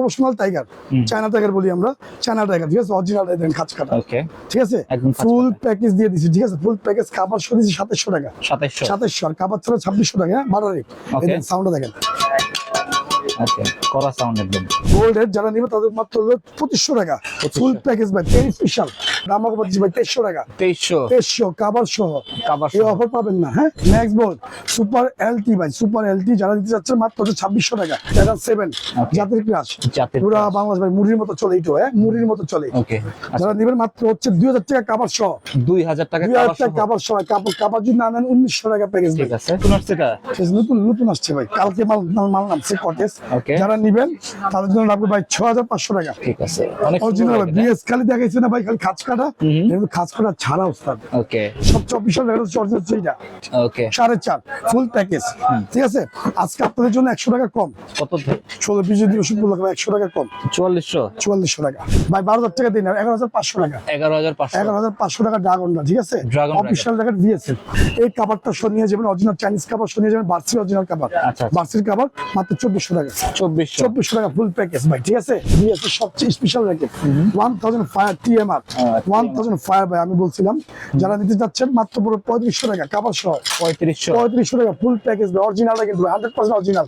Professional tiger, China tiger বলি আমরা, China tiger, ঠিক আছে, অরিজিনাল দেখেন খাঁচ কাটা, ওকে, ঠিক আছে, একদম ফুল প্যাকেজ দিয়ে দিছি, ঠিক আছে, ফুল প্যাকেজ কাবার শো দিছি 2700 টাকা, 2700 আর কাবার ছাড়া 2600 টাকা, হ্যাঁ, বাড়ার রেট। Okay. এই সাউন্ডটা দেখেন, ওকে, করা সাউন্ড একদম। গোল্ডের যারা নিবে তাদের মাত্র হলো 2500 টাকা, ফুল প্যাকেজ ভাই, টেরি স্পেশাল আমাকে বলছি ভাই 2300 টাকা, 2300 কাবার সহ, এই অফার পাবেন না। হ্যাঁ, নেক্সট বল সুপার এলটি ভাই, সুপার এলটি যারা দিতে যাচ্ছে মাত্র 2600 টাকা, এটা 7 জাতের ক্রাশ, পুরো বাংলাদেশ ভাই মুড়ির মতো চলে, এইটো হ্যাঁ মুড়ির মতো চলে। ওকে, যারা নিবেন মাত্র হচ্ছে 2000 টাকা কাবার সহ, 2000 টাকা কাবার সহ, কাবার যদি না নেন 1900 টাকা প্যাকেজ। ঠিক আছে, কোন আসছে এটা? নতুন নতুন আসছে ভাই, কালকে মাল নামছে কটেজ। ওকে, যারা নিবেন তাদের জন্য রাখবো ভাই 6500 টাকা। ঠিক আছে, অনেক অরিজিনাল বিএস খালি দেখাইছে না ভাই, খালি খাঁচ কাটা, কিন্তু খাঁচ কাটা ছাড়া ওস্তাদ। ওকে, সবচেয়ে অফিশিয়াল রেট হচ্ছে অরিজিনাল সেইটা, ওকে, 4.5 ফুল প্যাকেজ, ঠিক আছে। আজকে আপনাদের জন্য 100 টাকা কম, কত? 16 20 দিবস উপলক্ষে 100 টাকা কম, 4400 টাকা ভাই, 12000 টাকা দিন, 11500 টাকা, 11500 টাকা ড্রাগনটা, ঠিক আছে, অফিশিয়াল রেট বিএস। এই কাভারটা সহ নিয়ে যাবেন, অরিজিনাল চাইনিজ কাভার সহ নিয়ে যাবেন, বার্সির অরিজিনাল কাভার, বার্সির কাভার মাত্র 2400 টাকা, 2400 টাকা ফুল প্যাকেজ ভাই, ঠিক আছে। বিএস এর সবচেয়ে special rate 1000 fire TMR, 1000 fire ভাই, আমি বলছিলাম যারা নিতে যাচ্ছেন মাত্র পুরো 3500 টাকা কাভার সহ, 3500 টাকা ফুল প্যাকেজ ভাই, অরিজিনাল কিন্তু 100% অরিজিনাল,